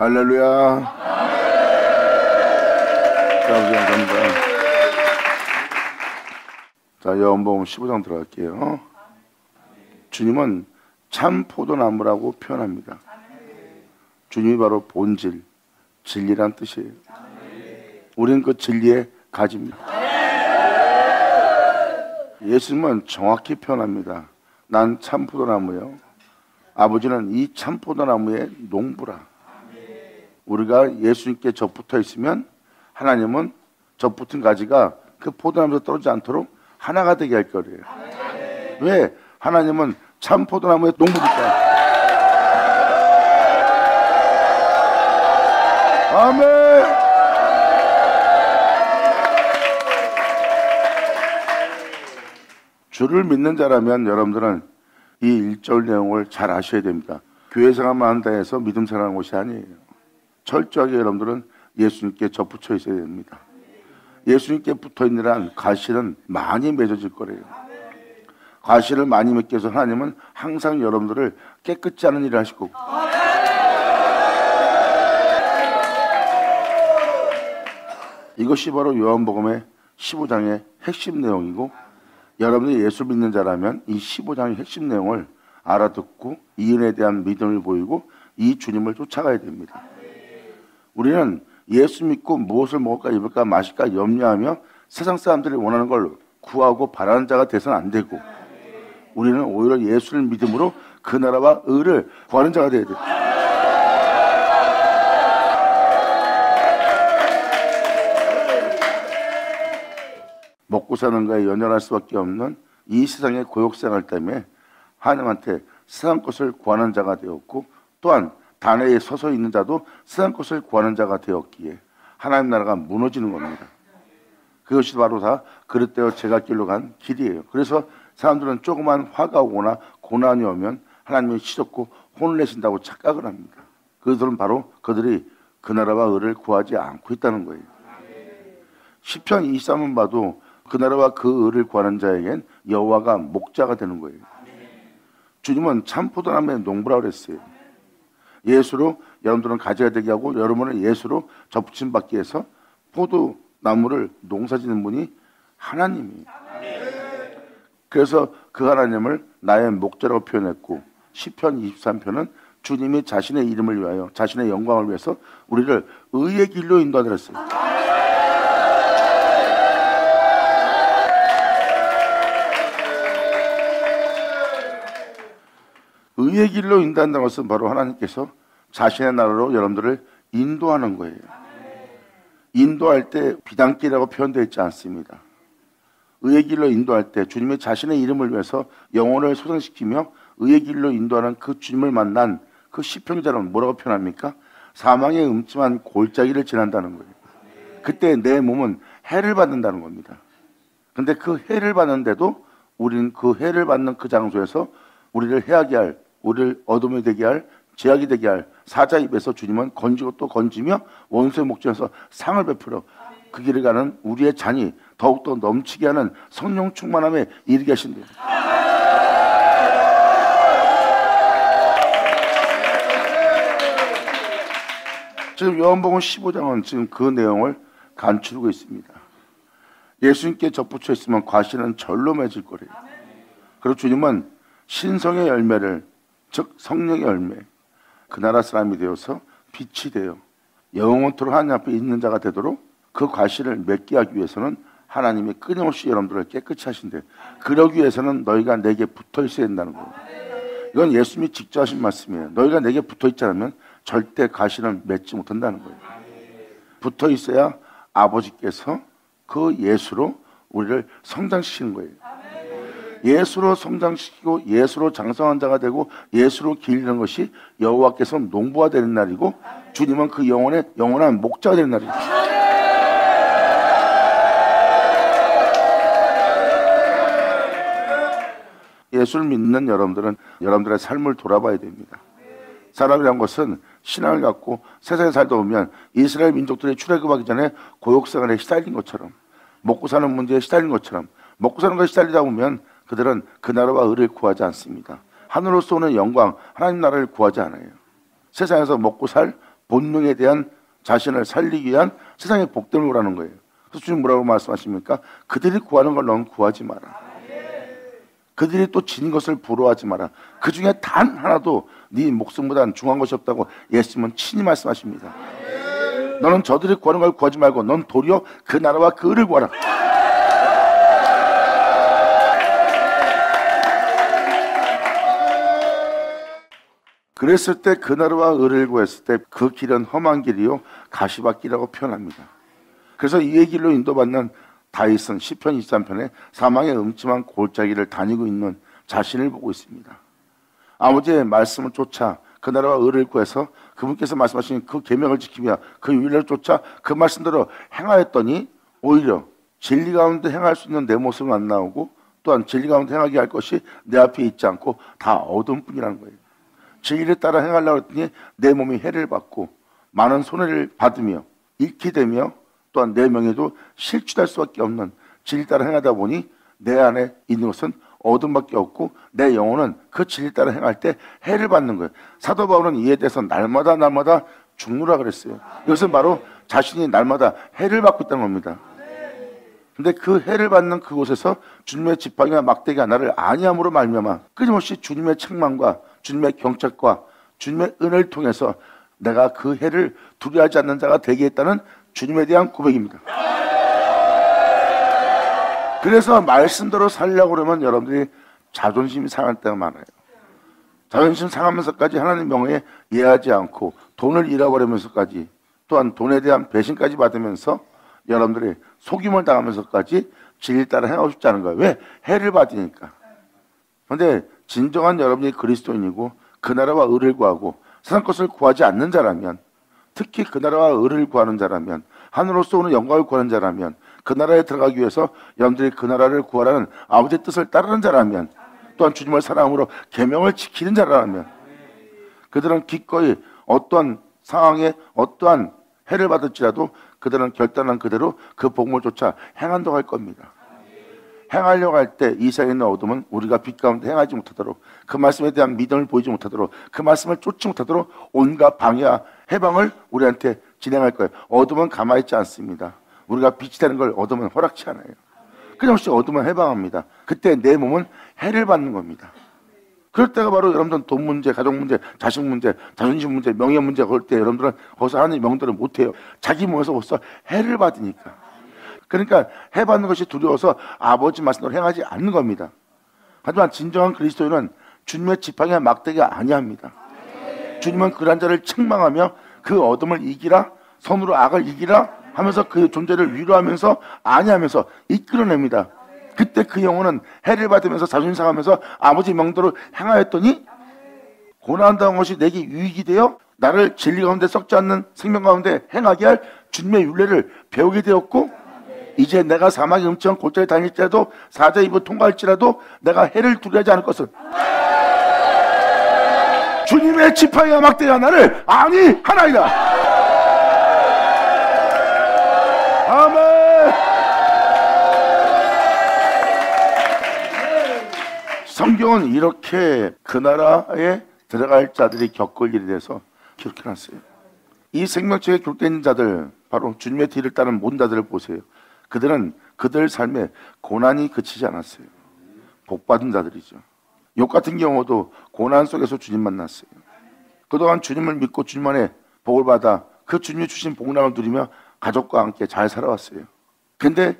할렐루야. 감사합니다. 자, 요한복음 15장 들어갈게요. 주님은 참 포도나무라고 표현합니다. 주님이 바로 본질, 진리란 뜻이에요. 우리는 그 진리의 가지입니다. 예수님은 정확히 표현합니다. 난 참 포도나무요. 아버지는 이 참 포도나무의 농부라. 우리가 예수님께 접붙어 있으면 하나님은 접붙은 가지가 그 포도나무에서 떨어지지 않도록 하나가 되게 할 거예요. 왜? 하나님은 참 포도나무의 농부니까. 아멘. 주를 믿는 자라면 여러분들은 이 1절 내용을 잘 아셔야 됩니다. 교회 생활만 한다 해서 믿음 생활하는 것이 아니에요. 철저하게 여러분들은 예수님께 접붙여 있어야 됩니다. 예수님께 붙어있는 한 가시는 많이 맺어질 거래요. 가시를 많이 맺기 위해서 하나님은 항상 여러분들을 깨끗지 않은 일을 하실 거고, 이것이 바로 요한복음의 15장의 핵심 내용이고, 여러분이 예수 믿는 자라면 이 15장의 핵심 내용을 알아듣고 이 은혜에 대한 믿음을 보이고 이 주님을 쫓아가야 됩니다. 우리는 예수 믿고 무엇을 먹을까 입을까 마실까 염려하며 세상 사람들이 원하는 걸 구하고 바라는 자가 돼서는 안 되고, 우리는 오히려 예수를 믿음으로 그 나라와 의를 구하는 자가 돼야 돼요. 먹고 사는 거에 연연할 수밖에 없는 이 세상의 고역생활 때문에 하나님한테 세상 것을 구하는 자가 되었고, 또한 단회에 서서 있는 자도 세상 것을 구하는 자가 되었기에 하나님 나라가 무너지는 겁니다. 그것이 바로 다 그릇되어 제갓길로 간 길이에요. 그래서 사람들은 조그만 화가 오거나 고난이 오면 하나님이 시덥고 혼을 내신다고 착각을 합니다. 그들은 바로 그들이 그 나라와 의를 구하지 않고 있다는 거예요. 시편 23은 봐도 그 나라와 그 의를 구하는 자에겐 여호와가 목자가 되는 거예요. 주님은 참 포도나무의 농부라고 그랬어요. 예수로 여러분들은 가지가 되게 하고 여러분은 예수로 접붙임 받기 위해서 포도나무를 농사짓는 분이 하나님이에요. 그래서 그 하나님을 나의 목자라고 표현했고, 시편 23편은 주님이 자신의 이름을 위하여 자신의 영광을 위해서 우리를 의의 길로 인도하라 했어요. 의의 길로 인도한다는 것은 바로 하나님께서 자신의 나라로 여러분들을 인도하는 거예요. 인도할 때 비단길이라고 표현되어 있지 않습니다. 의의 길로 인도할 때 주님의 자신의 이름을 위해서 영혼을 소생시키며 의의 길로 인도하는 그 주님을 만난 그 시편자는 뭐라고 표현합니까? 사망의 음침한 골짜기를 지난다는 거예요. 그때 내 몸은 해를 받는다는 겁니다. 근데 그 해를 받는데도 우리는 그 해를 받는 그 장소에서 우리를 해하게 할, 우리를 어둠이 되게 할, 죄악이 되게 할 사자 입에서 주님은 건지고 또 건지며 원수의 목전에서 상을 베풀어 그 길을 가는 우리의 잔이 더욱더 넘치게 하는 성령 충만함에 이르게 하신대요. 지금 요한복음 15장은 지금 그 내용을 간추리고 있습니다. 예수님께 접붙여 있으면 과실은 절로 맺을 거래요. 그리고 주님은 신성의 열매를, 즉 성령의 열매, 그 나라 사람이 되어서 빛이 되어 영원토록 하나님 앞에 있는 자가 되도록 그 과실을 맺게 하기 위해서는 하나님이 끊임없이 여러분들을 깨끗이 하신대요. 그러기 위해서는 너희가 내게 붙어 있어야 된다는 거예요. 이건 예수님이 직접 하신 말씀이에요. 너희가 내게 붙어 있지 않으면 절대 과실은 맺지 못한다는 거예요. 붙어 있어야 아버지께서 그 예수로 우리를 성장시키는 거예요. 예수로 성장시키고 예수로 장성한 자가 되고 예수로 기르는 것이 여호와께서 농부가 되는 날이고, 주님은 그 영혼의 영원한 목자가 되는 날입니다. 예수를 믿는 여러분들은 여러분들의 삶을 돌아봐야 됩니다. 사람이란 것은 신앙을 갖고 세상에 살다 보면 이스라엘 민족들이 출애굽하기 전에 고역생활에 시달린 것처럼, 먹고 사는 문제에 시달린 것처럼, 먹고 사는 것에 시달리다 보면 그들은 그 나라와 의를 구하지 않습니다. 하늘로서 오는 영광, 하나님 나라를 구하지 않아요. 세상에서 먹고 살 본능에 대한 자신을 살리기 위한 세상의 복됨을 구하는 거예요. 그래서 주님 뭐라고 말씀하십니까? 그들이 구하는 걸 넌 구하지 마라. 그들이 또 진 것을 부러워하지 마라. 그 중에 단 하나도 네 목숨보다는 중요한 것이 없다고 예수님은 친히 말씀하십니다. 너는 저들이 구하는 걸 구하지 말고 넌 도리어 그 나라와 그 의를 구하라. 그랬을 때 그 나라와 의를 구했을 때 그 길은 험한 길이요 가시밭길이라고 표현합니다. 그래서 이의 길로 인도받는 다윗은 시편 23편에 사망의 음침한 골짜기를 다니고 있는 자신을 보고 있습니다. 아버지의 말씀을 쫓아 그 나라와 의를 구해서 그분께서 말씀하신 그 계명을 지키며 그 윤례를 쫓아 그 말씀대로 행하였더니 오히려 진리 가운데 행할 수 있는 내 모습은 안 나오고 또한 진리 가운데 행하게 할 것이 내 앞에 있지 않고 다 어둠뿐이라는 거예요. 진리를 따라 행하려고 했더니 내 몸이 해를 받고 많은 손해를 받으며 잃게 되며 또한 내 명예도 실추될 수밖에 없는 진리 따라 행하다 보니 내 안에 있는 것은 어둠밖에 없고 내 영혼은 그 진리 따라 행할 때 해를 받는 거예요. 사도 바울은 이에 대해서 날마다 죽노라 그랬어요. 이것은 바로 자신이 날마다 해를 받고 있다는 겁니다. 근데 그 해를 받는 그곳에서 주님의 지팡이와 막대기가 나를 아니함으로 말미암아 끊임없이 주님의 책망과 주님의 경책과 주님의 은혜를 통해서 내가 그 해를 두려워하지 않는 자가 되게 했다는 주님에 대한 고백입니다. 그래서 말씀대로 살려고 그러면 여러분들이 자존심이 상할 때가 많아요. 자존심 상하면서까지 하나님 명예에 예하지 않고 돈을 잃어버리면서까지 또한 돈에 대한 배신까지 받으면서 여러분들이 속임을 당하면서까지 진리 따라 행하고 싶지 않은 거예요. 왜? 해를 받으니까. 그런데 진정한 여러분이 그리스도인이고 그 나라와 의를 구하고 세상 것을 구하지 않는 자라면, 특히 그 나라와 의를 구하는 자라면, 하늘로서 오는 영광을 구하는 자라면, 그 나라에 들어가기 위해서 여러분들이 그 나라를 구하라는 아버지의 뜻을 따르는 자라면, 또한 주님을 사랑함으로 계명을 지키는 자라면 그들은 기꺼이 어떠한 상황에 어떠한 해를 받을지라도 그들은 결단한 그대로 그 복음을 쫓아 행한다고 할 겁니다. 행하려고 할 때 이 세상에 있는 어둠은 우리가 빛 가운데 행하지 못하도록, 그 말씀에 대한 믿음을 보이지 못하도록, 그 말씀을 쫓지 못하도록 온갖 방해와 해방을 우리한테 진행할 거예요. 어둠은 가만히 있지 않습니다. 우리가 빛이 되는 걸 어둠은 허락치 않아요. 끊임없이 어둠은 해방합니다. 그때 내 몸은 해를 받는 겁니다. 그럴 때가 바로 여러분들은 돈 문제, 가족 문제, 자식 문제, 자존심 문제, 명예 문제 그럴 때 여러분들은 거기서 하나님 명대로 못해요. 자기 몸에서 벌써 해를 받으니까. 그러니까 해 받는 것이 두려워서 아버지 말씀대로 행하지 않는 겁니다. 하지만 진정한 그리스도인은 주님의 지팡이와 막대기가 아니합니다. 주님은 그런 자를 책망하며 그 어둠을 이기라, 선으로 악을 이기라 하면서 그 존재를 위로하면서 아니하면서 이끌어냅니다. 그때 그 영혼은 해를 받으면서 자존심 상하면서 아버지 명대로 행하였더니 고난당한 것이 내게 유익이 되어 나를 진리 가운데 썩지 않는 생명 가운데 행하게 할 주님의 율례를 배우게 되었고, 이제 내가 사망의 음침한 골짜기 다닐지라도 사자의 입을 통과할지라도 내가 해를 두려워하지 않을 것은 주님의 지팡이와 막대기가 나를 아니 하나이다. 아멘. 성경은 이렇게 그 나라에 들어갈 자들이 겪을 일에 대해서 기록해놨어요. 이 생명책에 기록되어 있는 자들, 바로 주님의 뒤를 따른 모든 자들을 보세요. 그들은 그들 삶에 고난이 그치지 않았어요. 복받은 자들이죠. 욥 같은 경우도 고난 속에서 주님 만났어요. 그동안 주님을 믿고 주님 안에 복을 받아 그 주님이 주신 복락을 누리며 가족과 함께 잘 살아왔어요. 근데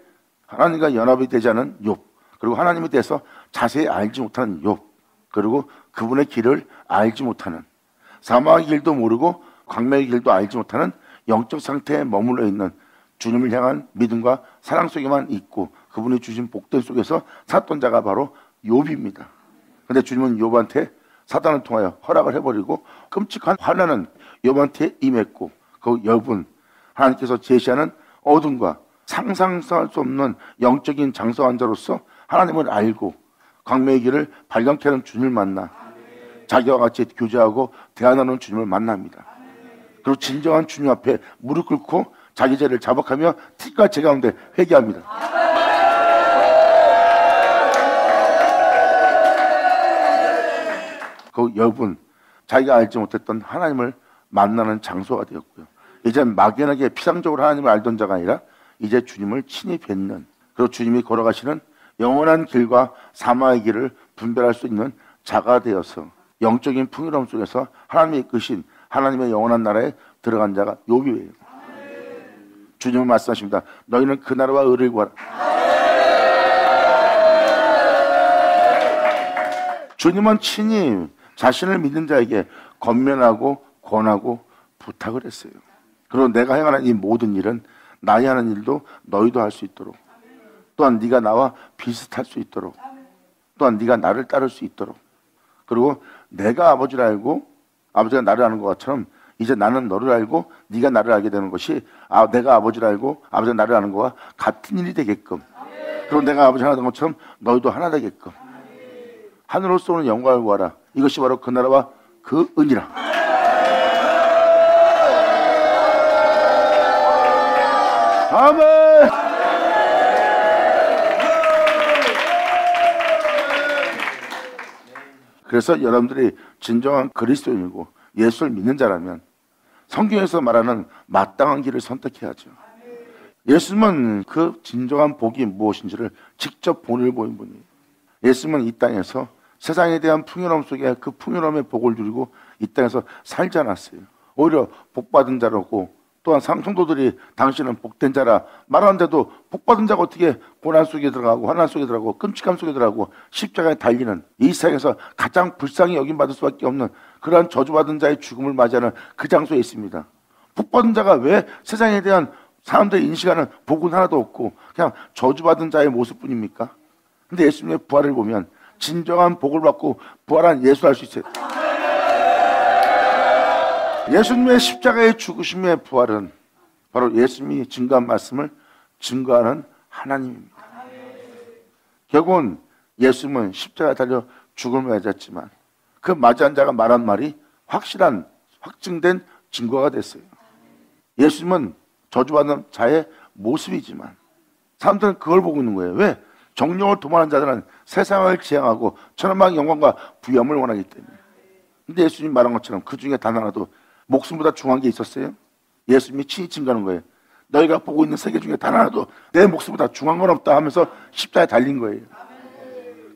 하나님과 연합이 되지 않은 욥, 그리고 하나님에 대해서 자세히 알지 못하는 욥, 그리고 그분의 길을 알지 못하는, 사망의 길도 모르고 광명의 길도 알지 못하는 영적 상태에 머물러 있는 주님을 향한 믿음과 사랑 속에만 있고 그분이 주신 복된 속에서 샀던 자가 바로 욥입니다. 그런데 주님은 욥한테 사단을 통하여 허락을 해버리고 끔찍한 환난은 욥한테 임했고, 그 욥은 하나님께서 제시하는 어둠과 상상할 수 없는 영적인 장성한 자로서 하나님을 알고 광명의 길을 발견케 하는 주님을 만나 자기와 같이 교제하고 대화하는 주님을 만납니다. 그리고 진정한 주님 앞에 무릎 꿇고 자기 죄를 자복하며 티과 제 가운데 회개합니다. 그 욥은 자기가 알지 못했던 하나님을 만나는 장소가 되었고요. 이제 막연하게 피상적으로 하나님을 알던 자가 아니라 이제 주님을 친히 뵙는, 그리고 주님이 걸어가시는 영원한 길과 사망의 길을 분별할 수 있는 자가 되어서 영적인 풍요로움 속에서 하나님이 이끄신 하나님의 영원한 나라에 들어간 자가 요비예요. 주님은 말씀하십니다. 너희는 그 나라와 의를 구하라. 주님은 친히 자신을 믿는 자에게 권면하고 권하고 부탁을 했어요. 그리고 내가 행하는 이 모든 일은 나의 하는 일도 너희도 할 수 있도록, 또한 네가 나와 비슷할 수 있도록, 또한 네가 나를 따를 수 있도록, 그리고 내가 아버지를 알고 아버지가 나를 아는 것처럼 이제 나는 너를 알고 네가 나를 알게 되는 것이 내가 아버지를 알고 아버지가 나를 아는 것과 같은 일이 되게끔, 그리고 내가 아버지가 하나 된 것처럼 너희도 하나 되게끔 하늘로서 오는 영광을 구하라. 이것이 바로 그 나라와 그 은이라. 아멘. 그래서 여러분들이 진정한 그리스도인이고 예수를 믿는 자라면 성경에서 말하는 마땅한 길을 선택해야죠. 예수님은 그 진정한 복이 무엇인지를 직접 본을 보인 분이에요. 예수님은 이 땅에서 세상에 대한 풍요로움 속에 그 풍요로움의 복을 누리고 이 땅에서 살지 않았어요. 오히려 복받은 자라고, 또한 성도들이 당신은 복된 자라 말하는데도 복받은 자가 어떻게 고난 속에 들어가고 환난 속에 들어가고 끔찍함 속에 들어가고 십자가에 달리는 이 세상에서 가장 불쌍히 여김받을 수밖에 없는 그러한 저주받은 자의 죽음을 맞이하는 그 장소에 있습니다. 복받은 자가 왜 세상에 대한 사람들이 인식하는 복은 하나도 없고 그냥 저주받은 자의 모습뿐입니까? 근데 예수님의 부활을 보면 진정한 복을 받고 부활한 예수를 알 수 있어요. 예수님의 십자가의 죽으심의 부활은 바로 예수님이 증거한 말씀을 증거하는 하나님입니다. 결국은 예수님은 십자가에 달려 죽음을 맞았지만 그 맞이한 자가 말한 말이 확실한 확증된 증거가 됐어요. 예수님은 저주받는 자의 모습이지만 사람들은 그걸 보고 있는 거예요. 왜? 정욕을 도모하는 자들은 세상을 지향하고 천한만의 영광과 부귀함을 원하기 때문에. 근데 예수님이 말한 것처럼 그 중에 단 하나도 목숨보다 중요한 게 있었어요? 예수님이 친히 증거하는 거예요. 너희가 보고 있는 세계 중에 단 하나도 내 목숨보다 중요한 건 없다 하면서 십자가에 달린 거예요.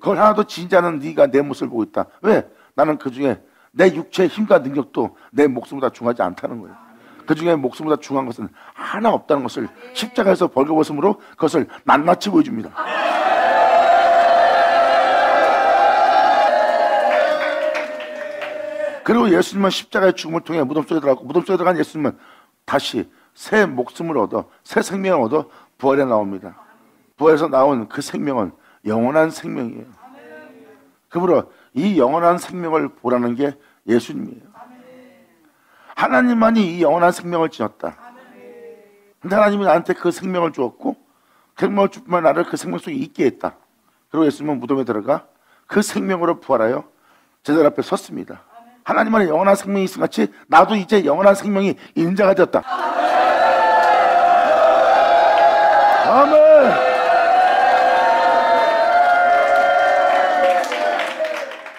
그걸 하나도 지지 않은 네가 내 모습을 보고 있다. 왜? 나는 그 중에 내 육체의 힘과 능력도 내 목숨보다 중요하지 않다는 거예요. 그 중에 목숨보다 중요한 것은 하나 없다는 것을 십자가에서 벌거벗음으로 그것을 낱낱이 보여줍니다. 그리고 예수님은 십자가의 죽음을 통해 무덤 속에 들어갔고 무덤 속에 들어간 예수님은 다시 새 목숨을 얻어 새 생명을 얻어 부활에 나옵니다. 부활에서 나온 그 생명은 영원한 생명이에요. 그러므로 이 영원한 생명을 보라는 게 예수님이에요. 하나님만이 이 영원한 생명을 지었다. 근데 하나님이 나한테 그 생명을 주었고 그 생명을 주면 나를 그 생명 속에 있게 했다. 그리고 예수님은 무덤에 들어가 그 생명으로 부활하여 제자들 앞에 섰습니다. 하나님만의 영원한 생명이 있음 같이 나도 이제 영원한 생명이 있는 자가 되었다. 아멘.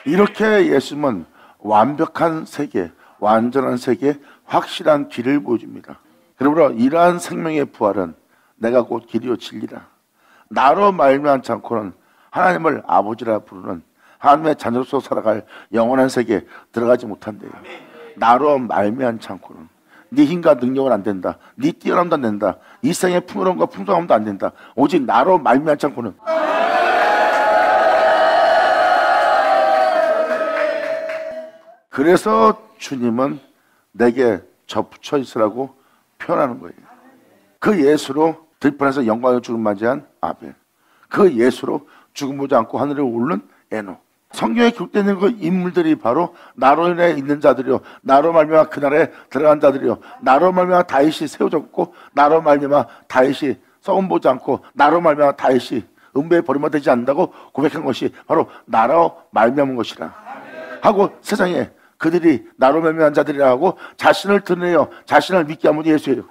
이렇게 예수님은 완벽한 세계, 완전한 세계, 확실한 길을 보여줍니다. 그러므로 이러한 생명의 부활은 내가 곧 길이요 진리라. 나로 말미암지 않고는 하나님을 아버지라 부르는 하나님의 자녀로서 살아갈 영원한 세계에 들어가지 못한대요. 나로 말미암지 않고는 네 힘과 능력은 안 된다. 네 뛰어남도 안 된다. 이 세상의 풍요로움과 풍성함도 안 된다. 오직 나로 말미암지 않고는. 그래서 주님은 내게 접붙여 있으라고 표현하는 거예요. 그 예수로 들판에서 영광의 죽음 맞이한 아벨, 그 예수로 죽음 보지 않고 하늘에 오른 에녹. 성경에 기록되는 그 인물들이 바로 나로 인해 있는 자들이요, 나로 말미암아 그 나라에 들어간 자들이요, 나로 말미암아 다윗이 세워졌고, 나로 말미암아 다윗이 썩음 보지 않고, 나로 말미암아 다윗이 음배에 버림받지 않는다고 고백한 것이 바로 나로 말미암은 것이라 하고, 세상에 그들이 나로 말미암은 자들이라 하고 자신을 드러내어 자신을 믿게 하면 예수예요.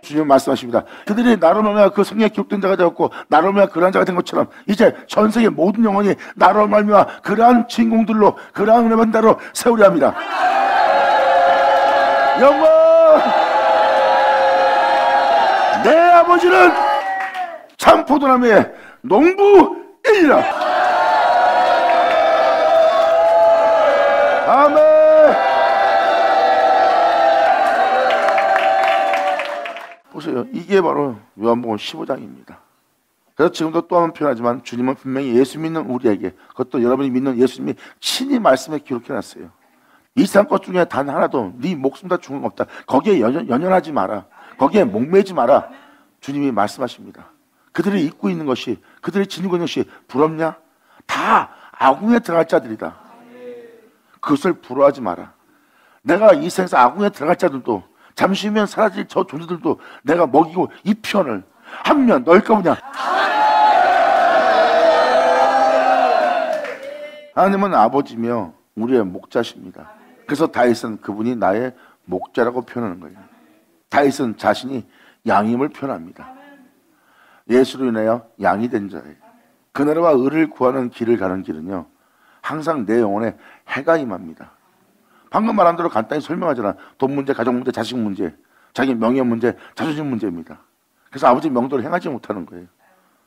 주님 말씀하십니다. 그들이 나로 말미암아 그 성경에 기록된 자가 되었고 나로 말미암아 그러한 자가 된 것처럼 이제 전 세계 모든 영혼이 나로 말미암아 그러한 주인공들로 그러한 은혜받은 자로 세우려 합니다. 영원! 내 아버지는 참 포도나무의 농부이니라. 아멘. 보세요. 이게 바로 요한복음 15장입니다. 그래서 지금도 또 한 번 표현하지만 주님은 분명히 예수 믿는 우리에게, 그것도 여러분이 믿는 예수님이 친히 말씀에 기록해놨어요. 이 세상 것 중에 단 하나도 네 목숨 다 죽은 거 없다. 거기에 연연하지 마라. 거기에 목매지 마라. 주님이 말씀하십니다. 그들이 잊고 있는 것이, 그들이 지니고 있는 것이 부럽냐? 다 아궁에 들어갈 자들이다. 그것을 부러워하지 마라. 내가 이 세상에서 아궁에 들어갈 자들도, 잠시 후면 사라질 저 존재들도 내가 먹이고 이 편을 하면 너일까 보냐. 하나님은 아버지며 우리의 목자십니다. 그래서 다윗은 그분이 나의 목자라고 표현하는 거예요. 다윗은 자신이 양임을 표현합니다. 예수로 인하여 양이 된 자예요. 그나라와 의를 구하는 길을 가는 길은요, 항상 내 영혼에 해가 임합니다. 방금 말한 대로 간단히 설명하잖아. 돈 문제, 가정 문제, 자식 문제, 자기 명예 문제, 자존심 문제입니다. 그래서 아버지 명도를 행하지 못하는 거예요.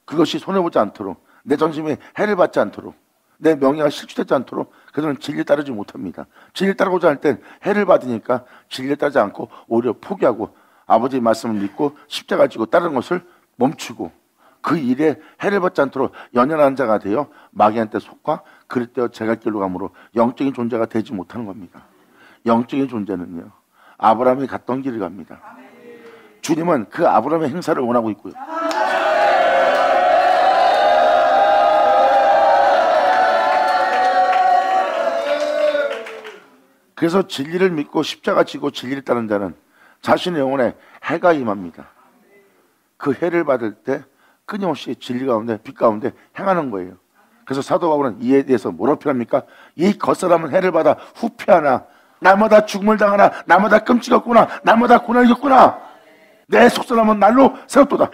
그것이 손해보지 않도록, 내 전심이 해를 받지 않도록, 내 명예가 실추되지 않도록 그들은 진리를 따르지 못합니다. 진리를 따르고자 할 땐 해를 받으니까 진리를 따르지 않고 오히려 포기하고 아버지의 말씀을 믿고 십자가를 지고 따르는 것을 멈추고 그 일에 해를 받지 않도록 연연한 자가 되어 마귀한테 속과 그릇 되어 제갈길로 가므로 영적인 존재가 되지 못하는 겁니다. 영적인 존재는요, 아브라함이 갔던 길을 갑니다. 주님은 그 아브라함의 행사를 원하고 있고요. 그래서 진리를 믿고 십자가 지고 진리를 따르는 자는 자신의 영혼에 해가 임합니다. 그 해를 받을 때 끊임없이 진리 가운데, 빛 가운데 행하는 거예요. 그래서 사도 바울은 이에 대해서 뭐라고 표현합니까? 이 겉사람은 해를 받아 후패하나, 날마다 죽음을 당하나, 날마다 끔찍 없구나, 날마다 고난을 겪구나. 내 속사람은 날로 새롭도다.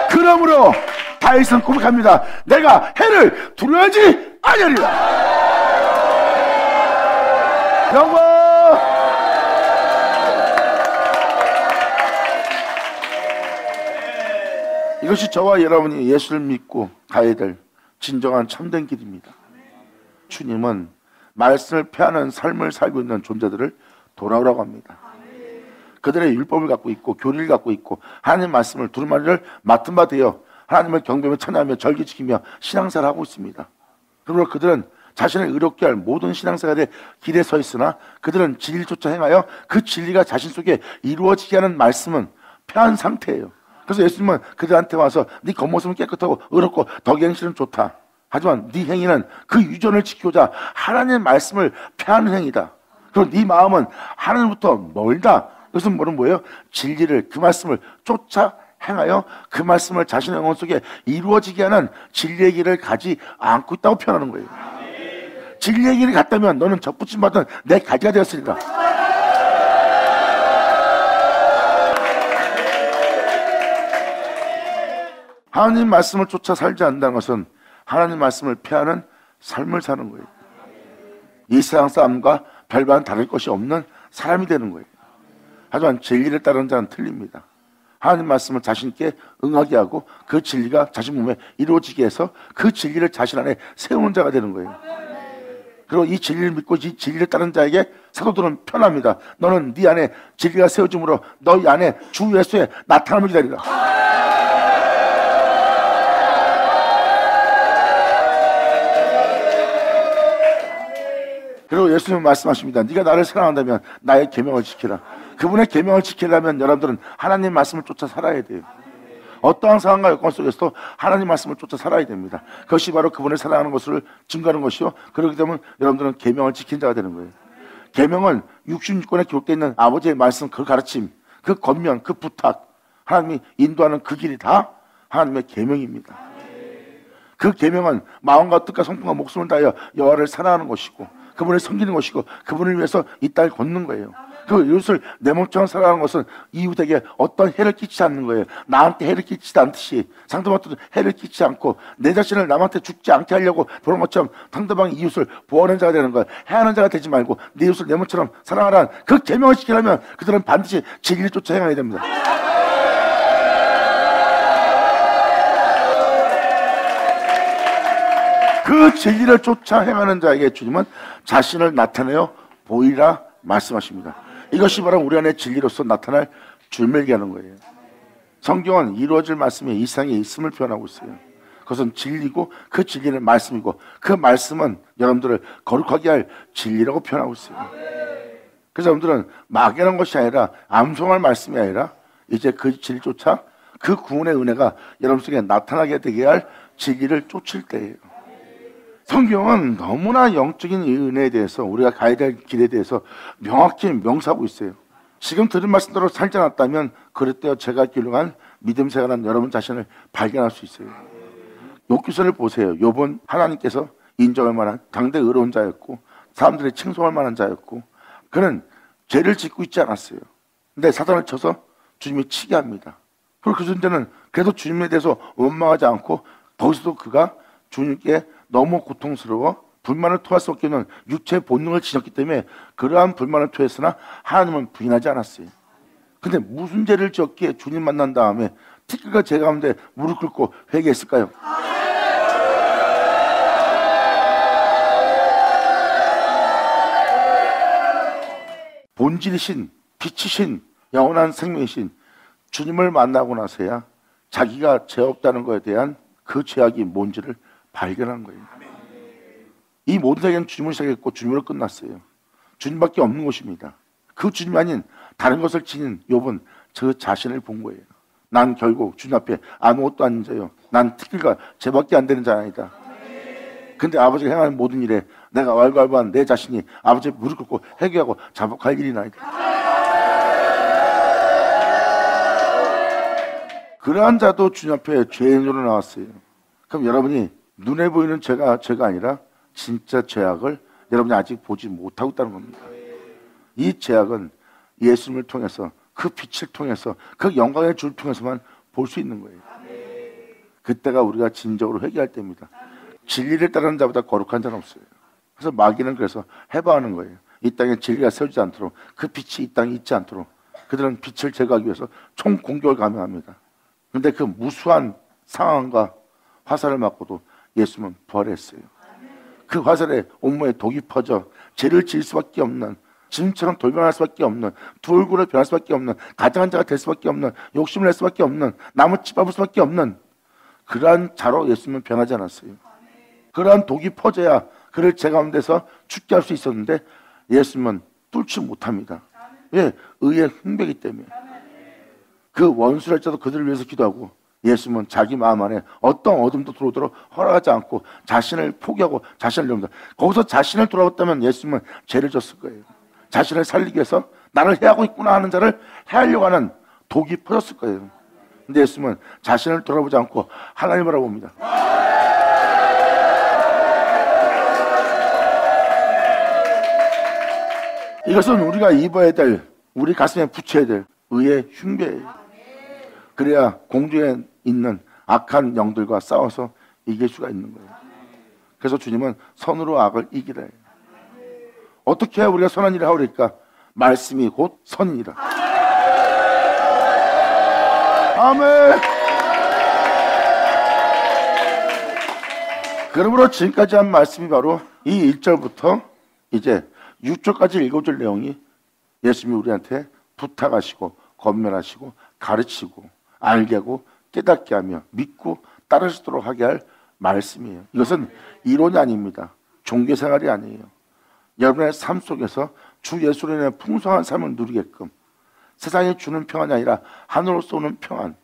그러므로 다윗은 고백합니다. 내가 해를 두려워하지 아니하리라. 영광! 이것이 저와 여러분이 예수를 믿고 가야 될 진정한 참된 길입니다. 주님은 말씀을 폐하는 삶을 살고 있는 존재들을 돌아오라고 합니다. 그들의 율법을 갖고 있고 교리를 갖고 있고 하나님 말씀을 두루마리를 맡은 바 되어 하나님을 경배하며 찬양하며 절기 지키며 신앙생활을 하고 있습니다. 그러므로 그들은 자신을 의롭게 할 모든 신앙생활의 길에 서 있으나 그들은 진리를 쫓아 행하여 그 진리가 자신 속에 이루어지게 하는 말씀은 폐한 상태예요. 그래서 예수님은 그들한테 와서 네 겉모습은 깨끗하고 의롭고 덕의 행실은 좋다. 하지만 네 행위는 그 유전을 지키고자 하나님의 말씀을 폐하는 행위다. 그리고 네 마음은 하나님부터 멀다. 이것은 뭐예요? 진리를, 그 말씀을 쫓아 행하여 그 말씀을 자신의 영혼 속에 이루어지게 하는 진리의 길을 가지 않고 있다고 표현하는 거예요. 진리의 길을 갔다면 너는 접붙임 받은 내 가지가 되었으리라. 하나님 말씀을 쫓아 살지 않는다는 것은 하나님 말씀을 폐하는 삶을 사는 거예요. 이 세상 사람과 별반 다를 것이 없는 사람이 되는 거예요. 하지만 진리를 따르는 자는 틀립니다. 하나님 말씀을 자신께 응하게 하고 그 진리가 자신 몸에 이루어지게 해서 그 진리를 자신 안에 세우는 자가 되는 거예요. 그리고 이 진리를 믿고 이 진리를 따르는 자에게 사도들은 편합니다. 너는 네 안에 진리가 세워짐으로 너희 안에 주 예수의 나타남을 기다리라. 그리고 예수님은 말씀하십니다. 네가 나를 사랑한다면 나의 계명을 지키라. 그분의 계명을 지키려면 여러분들은 하나님 말씀을 쫓아 살아야 돼요. 어떠한 상황과 여건 속에서도 하나님 말씀을 쫓아 살아야 됩니다. 그것이 바로 그분을 사랑하는 것을 증거하는 것이요, 그렇기 때문에 여러분들은 계명을 지킨 자가 되는 거예요. 계명은 66권에 기록되어 있는 아버지의 말씀, 그 가르침, 그 권면, 그 부탁, 하나님이 인도하는 그 길이 다 하나님의 계명입니다. 그 계명은 마음과 뜻과 성품과 목숨을 다하여 여호와를 사랑하는 것이고, 그분을 섬기는 것이고 그분을 위해서 이 땅을 걷는 거예요. 그 이웃을 내 몸처럼 살아가는 것은 이웃에게 어떤 해를 끼치지 않는 거예요. 나한테 해를 끼치지 않듯이 상대방한테도 해를 끼치지 않고 내 자신을 남한테 죽지 않게 하려고 보는 것처럼 상대방의 이웃을 보호하는 자가 되는 거예요. 해하는 자가 되지 말고 내 이웃을 내 몸처럼 사랑하라는 그 계명을 지키려면 그들은 반드시 진리를 쫓아 행해야 됩니다. 그 진리를 쫓아 행하는 자에게 주님은 자신을 나타내어 보이라 말씀하십니다. 이것이 바로 우리 안에 진리로서 나타날 줄mer게 하는 거예요. 성경은 이루어질 말씀이 이 세상에 있음을 표현하고 있어요. 그것은 진리고 그 진리는 말씀이고 그 말씀은 여러분들을 거룩하게 할 진리라고 표현하고 있어요. 그래서 여러분들은 막연한 것이 아니라 암송할 말씀이 아니라 이제 그 진리조차 그 구원의 은혜가 여러분 속에 나타나게 되게 할 진리를 쫓을 때예요. 성경은 너무나 영적인 이 은혜에 대해서 우리가 가야 될 길에 대해서 명확히 명사하고 있어요. 지금 들은 말씀대로 살지 않았다면 그럴 제가 길러간 믿음 생활한 여러분 자신을 발견할 수 있어요. 욥기서를 보세요. 욥은 하나님께서 인정할 만한 당대 의로운 자였고 사람들이 칭송할 만한 자였고 그는 죄를 짓고 있지 않았어요. 근데 사단을 쳐서 주님이 치게 합니다. 그리고 그 존재는 그래도 주님에 대해서 원망하지 않고 거기서도 그가 주님께 너무 고통스러워 불만을 토할 수 없게 하는 육체의 본능을 지녔기 때문에 그러한 불만을 토했으나 하나님은 부인하지 않았어요. 근데 무슨 죄를 지었기에 주님 만난 다음에 특히가 죄 가운데 무릎 꿇고 회개했을까요? 본질이신 빛이신 영원한 생명이신 주님을 만나고 나서야 자기가 죄 없다는 것에 대한 그 죄악이 뭔지를 발견한 거예요. 이 모든 세계는 주님을 시작했고 주님으로 끝났어요. 주님밖에 없는 것입니다. 그 주님이 아닌 다른 것을 지닌 욥은 저 자신을 본 거예요. 난 결국 주님 앞에 아무것도 아닌 자요. 난 특기가 죄밖에 안 되는 자 아니다. 근데 아버지가 행하는 모든 일에 내가 왈가왈부한 내 자신이 아버지의 무릎 꿇고 회개하고 자복할 일이 나이다. 그러한 자도 주님 앞에 죄인으로 나왔어요. 그럼 여러분이 눈에 보이는 죄가 아니라 진짜 죄악을 여러분이 아직 보지 못하고 있다는 겁니다. 이 죄악은 예수님을 통해서 그 빛을 통해서 그 영광의 주를 통해서만 볼 수 있는 거예요. 그때가 우리가 진정으로 회개할 때입니다. 진리를 따르는 자보다 거룩한 자는 없어요. 그래서 마귀는 그래서 해방하는 거예요. 이 땅에 진리가 세우지 않도록 그 빛이 이 땅에 있지 않도록 그들은 빛을 제거하기 위해서 총 공격을 감행합니다. 그런데 그 무수한 상황과 화살을 맞고도 예수님은 부활했어요. 그 화살에 온몸에 독이 퍼져 죄를 지을 수밖에 없는 지금처럼 돌변할 수밖에 없는 두 얼굴을 변할 수밖에 없는 가장한 자가 될 수밖에 없는 욕심을 낼 수밖에 없는 나무 집 밟을 수밖에 없는 그러한 자로 예수님은 변하지 않았어요. 그러한 독이 퍼져야 그를 제 가운데서 죽게 할 수 있었는데 예수님은 뚫지 못합니다. 왜? 의의 흉배이기 때문에. 그 원수랄지라도 그들을 위해서 기도하고 예수님은 자기 마음 안에 어떤 어둠도 들어오도록 허락하지 않고 자신을 포기하고 자신을 내옵니다. 거기서 자신을 돌아봤다면 예수님은 죄를 졌을 거예요. 자신을 살리기 위해서 나를 해하고 있구나 하는 자를 해하려고 하는 독이 퍼졌을 거예요. 근데 예수님은 자신을 돌아보지 않고 하나님을 바라봅니다. 이것은 우리가 입어야 될, 우리 가슴에 붙여야 될 의의 흉배예요. 그래야 공중에 있는 악한 영들과 싸워서 이길 수가 있는 거예요. 그래서 주님은 선으로 악을 이기라 해요. 어떻게 해야 우리가 선한 일을 하오리까? 말씀이 곧 선이니라. 아멘. 그러므로 지금까지 한 말씀이 바로 이 1절부터 이제 6절까지 읽어줄 내용이 예수님이 우리한테 부탁하시고 권면하시고 가르치고 알게 하고 깨닫게 하며 믿고 따를 수 있도록 하게 할 말씀이에요. 이것은 이론이 아닙니다. 종교생활이 아니에요. 여러분의 삶 속에서 주 예수로 인해 풍성한 삶을 누리게끔 세상이 주는 평안이 아니라 하늘로서 오는 평안.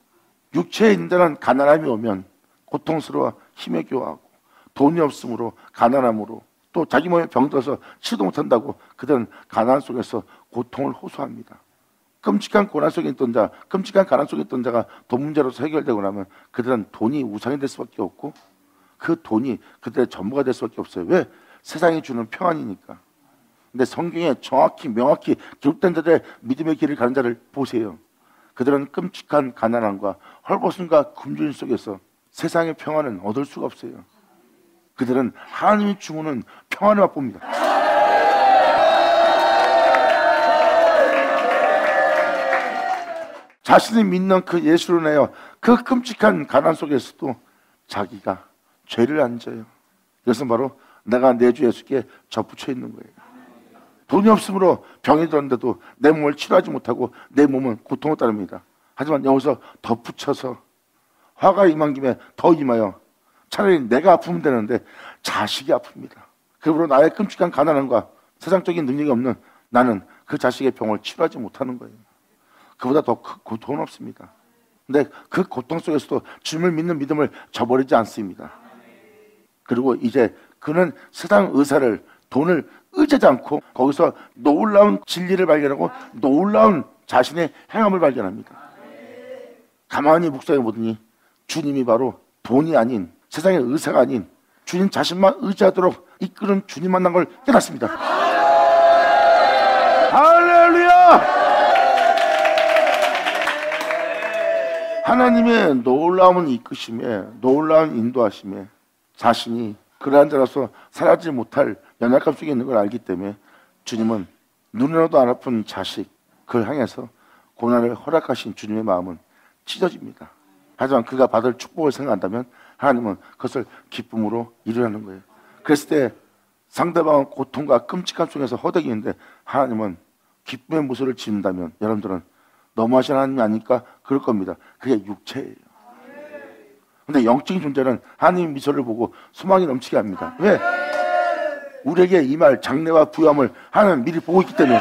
육체에 있는 데는 가난함이 오면 고통스러워 힘에 교하고 돈이 없으므로 가난함으로 또 자기 몸에 병들어서 치도 못한다고 그들은 가난 속에서 고통을 호소합니다. 끔찍한 고난 속에 있던 자, 끔찍한 가난 속에 있던 자가 돈 문제로서 해결되고 나면 그들은 돈이 우상이 될 수밖에 없고 그 돈이 그들의 전부가 될 수밖에 없어요. 왜? 세상이 주는 평안이니까. 근데 성경에 정확히 명확히 기록된 자들의 믿음의 길을 가는 자를 보세요. 그들은 끔찍한 가난함과 헐벗음과 굶주림 속에서 세상의 평안은 얻을 수가 없어요. 그들은 하나님이 주는 평안을 맛봅니다. 자신이 믿는 그 예수로 인하여 그 끔찍한 가난 속에서도 자기가 죄를 안 져요. 이것은 바로 내가 내 주 예수께 접붙여 있는 거예요. 돈이 없으므로 병이 들었는데도 내 몸을 치료하지 못하고 내 몸은 고통을 따릅니다. 하지만 여기서 덧붙여서 화가 임한 김에 더 임하여 차라리 내가 아프면 되는데 자식이 아픕니다. 그러므로 나의 끔찍한 가난함과 세상적인 능력이 없는 나는 그 자식의 병을 치료하지 못하는 거예요. 그보다 더 큰 고통은 없습니다. 근데 그 고통 속에서도 주님을 믿는 믿음을 저버리지 않습니다. 그리고 이제 그는 세상 의사를, 돈을 의지하지 않고 거기서 놀라운 진리를 발견하고 놀라운 자신의 행함을 발견합니다. 가만히 묵상해 보더니 주님이 바로 돈이 아닌, 세상의 의사가 아닌 주님 자신만 의지하도록 이끄는 주님 만난 걸 깨닫습니다. 할렐루야! 하나님의 놀라운 이끄심에, 놀라운 인도하심에 자신이 그러한 자로서 사라지지 못할 연약함 속에 있는 걸 알기 때문에 주님은 눈으로도 안 아픈 자식, 그를 향해서 고난을 허락하신 주님의 마음은 찢어집니다. 하지만 그가 받을 축복을 생각한다면 하나님은 그것을 기쁨으로 이루라는 거예요. 그랬을 때 상대방은 고통과 끔찍함 속에서 허덕이는데 하나님은 기쁨의 무소를 짓는다면 여러분들은 너무하신 하나님이 아닐까 그럴 겁니다. 그게 육체예요. 근데 영적인 존재는 하나님 미소를 보고 소망이 넘치게 합니다. 왜? 우리에게 임할 장래와 부유함을 하나님은 미리 보고 있기 때문에.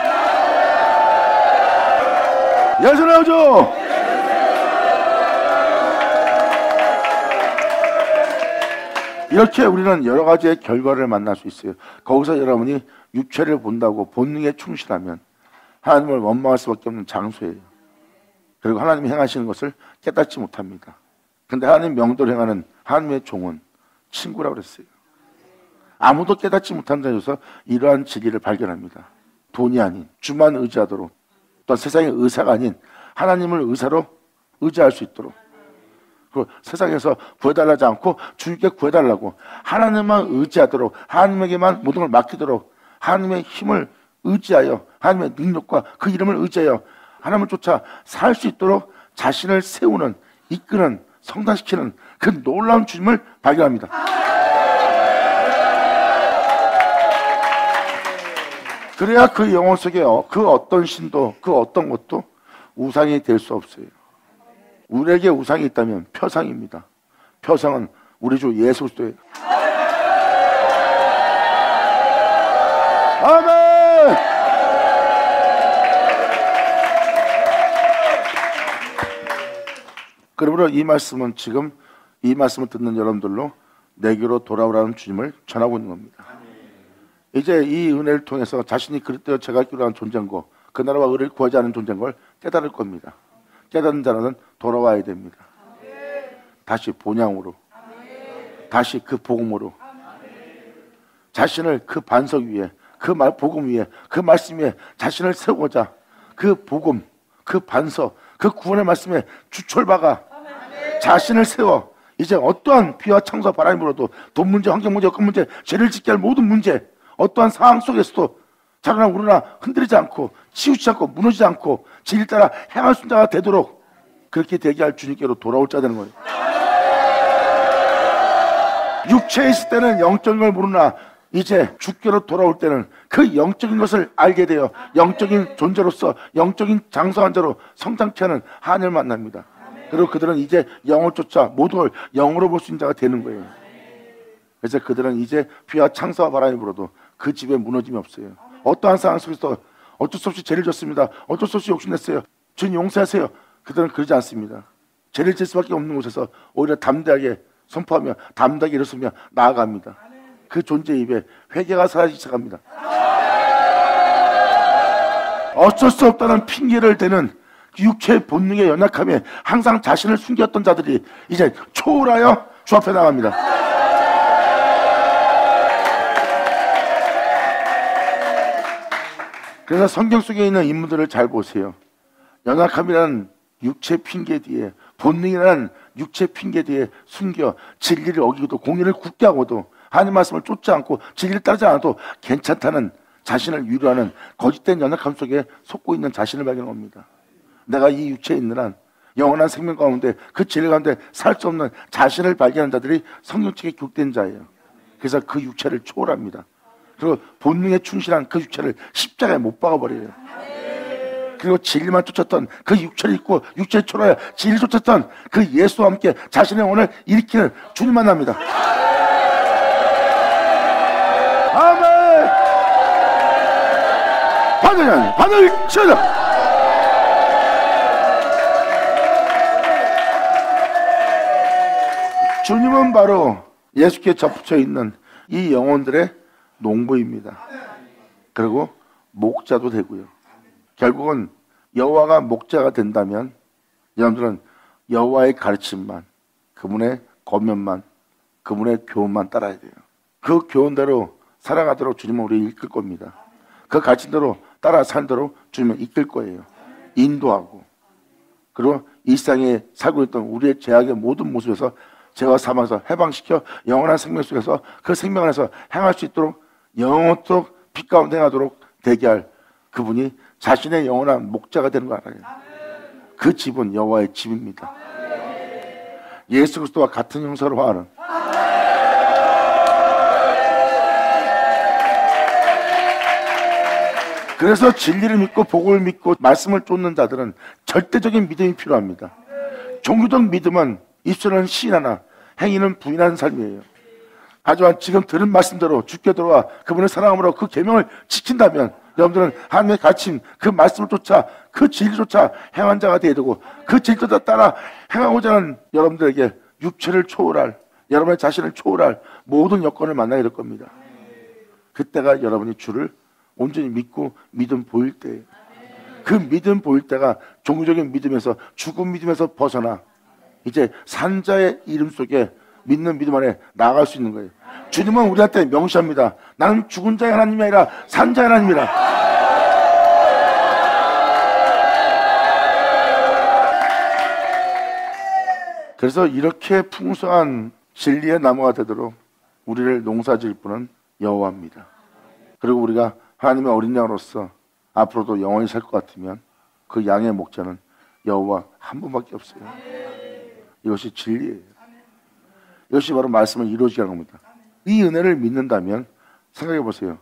예수 나오죠? 이렇게 우리는 여러 가지의 결과를 만날 수 있어요. 거기서 여러분이 육체를 본다고 본능에 충실하면 하나님을 원망할 수밖에 없는 장소예요. 그리고 하나님이 행하시는 것을 깨닫지 못합니다. 근데 하나님 명도를 행하는 하나님의 종은 친구라고 그랬어요. 아무도 깨닫지 못한 자에서 이러한 진리를 발견합니다. 돈이 아닌 주만 의지하도록, 또 세상의 의사가 아닌 하나님을 의사로 의지할 수 있도록, 그리고 세상에서 구해달라지 않고 주님께 구해달라고 하나님만 의지하도록, 하나님에게만 모든 걸 맡기도록 하나님의 힘을 의지하여, 하나님의 능력과 그 이름을 의지하여 하나님을 쫓아 살 수 있도록 자신을 세우는, 이끄는, 성장시키는 그 놀라운 주님을 발견합니다. 그래야 그 영혼 속에 그 어떤 신도, 그 어떤 것도 우상이 될 수 없어요. 우리에게 우상이 있다면 표상입니다. 표상은 우리 주 예수 그리스도예요. 아멘! 그러므로 이 말씀은 지금 이 말씀을 듣는 여러분들로 내게로 돌아오라는 주님을 전하고 있는 겁니다. 이제 이 은혜를 통해서 자신이 그릇되어 제가 기도하는 존재인 거, 그 나라와 의를 구하지 않은 존재인 걸 깨달을 겁니다. 깨닫는 자는 돌아와야 됩니다. 다시 본향으로, 다시 그 복음으로, 자신을 그 반석 위에, 그 복음 위에, 그 말씀 위에 자신을 세우고자 그 복음, 그 반석, 그 구원의 말씀에 주철박아 자신을 세워 이제 어떠한 비와 창수와 바람이 불어도 돈 문제, 환경 문제, 여건 문제, 죄를 짓게 할 모든 문제, 어떠한 상황 속에서도 자라나 우러나 흔들리지 않고 치우치지 않고 무너지지 않고 진리 따라 행할 수 있는 자가 되도록 그렇게 되게 할 주님께로 돌아올 자 되는 거예요. 육체에 있을 때는 영적인 걸 모르나 이제 주께로 돌아올 때는 그 영적인 것을 알게 되어 영적인 존재로서 영적인 장성한 자로 성장케 하는 하나님을 만납니다. 그리고 그들은 이제 영을 쫓아 모든 걸 영으로 볼 수 있는 자가 되는 거예요. 그래서 그들은 이제 비와 창사와 바람이 불어도 그 집에 무너짐이 없어요. 어떠한 상황 속에서 어쩔 수 없이 죄를 졌습니다. 어쩔 수 없이 욕심냈어요. 주님 용서하세요. 그들은 그러지 않습니다. 죄를 질 수밖에 없는 곳에서 오히려 담대하게 선포하며 담대하게 일어서며 나아갑니다. 그 존재 입에 회개가 사라지기 시작합니다. 어쩔 수 없다는 핑계를 대는 육체의 본능의 연약함에 항상 자신을 숨겼던 자들이 이제 초월하여 주 앞에 나갑니다. 그래서 성경 속에 있는 인물들을 잘 보세요. 연약함이라는 육체 핑계 뒤에, 본능이라는 육체 핑계 뒤에 숨겨 진리를 어기고도 공의를 굳게 하고도 하나님 말씀을 쫓지 않고 진리를 따르지 않아도 괜찮다는 자신을 위로하는 거짓된 연약함 속에 속고 있는 자신을 발견합니다. 내가 이 육체에 있는 한 영원한 생명 가운데 그 진리 가운데 살 수 없는 자신을 발견한 자들이 성령책에 기록된 자예요. 그래서 그 육체를 초월합니다. 그리고 본능에 충실한 그 육체를 십자가에 못 박아버려요. 그리고 진리만 쫓았던 그 육체를 입고 육체를 초월하여 진리를 쫓았던 그 예수와 함께 자신의 영혼을 일으키는 주님 만납니다. 아멘. 반을 쳐라. 주님은 바로 예수께 접붙여 있는 이 영혼들의 농부입니다. 그리고 목자도 되고요. 결국은 여호와가 목자가 된다면 여러분들은 여호와의 가르침만, 그분의 권면만, 그분의 교훈만 따라야 돼요. 그 교훈대로 살아가도록 주님은 우리를 이끌 겁니다. 그 가르침대로 따라 살도록 주님은 이끌 거예요. 인도하고. 그리고 일상에 살고 있던 우리의 죄악의 모든 모습에서 죄와 사망에서 해방시켜 영원한 생명 속에서 그 생명 안에서 행할 수 있도록 영원토록 빛 가운데 행하도록 되게 할 그분이 자신의 영원한 목자가 되는 거 알아요. 그 집은 여호와의 집입니다. 예수 그리스도와 같은 형상으로 화하는 그래서 진리를 믿고 복음을 믿고 말씀을 쫓는 자들은 절대적인 믿음이 필요합니다. 종교적 믿음은 입술은 시인하나 행위는 부인하는 삶이에요. 하지만 지금 들은 말씀대로 주께 들어와 그분을 사랑함으로 그 계명을 지킨다면 여러분들은 하나님의 가르침 그 말씀을 쫓아 그 진리조차 행한 자가 되어야 되고 그 진리조차 따라 행하고자 하는 여러분들에게 육체를 초월할 여러분의 자신을 초월할 모든 여건을 만나게 될 겁니다. 그때가 여러분이 주를 온전히 믿고 믿음 보일 때예요. 그 믿음 보일 때가 종교적인 믿음에서 죽은 믿음에서 벗어나 이제 산자의 이름 속에 믿는 믿음 안에 나아갈 수 있는 거예요. 주님은 우리한테 명시합니다. 나는 죽은 자의 하나님이 아니라 산자의 하나님이라. 그래서 이렇게 풍성한 진리의 나무가 되도록 우리를 농사지을 분은 여호와입니다. 그리고 우리가 하나님의 어린 양으로서 앞으로도 영원히 살 것 같으면 그 양의 목자는 여호와 한 분밖에 없어요. 이것이 진리예요. 이것이 바로 말씀을 이루어지게 하는 겁니다. 이 은혜를 믿는다면 생각해 보세요.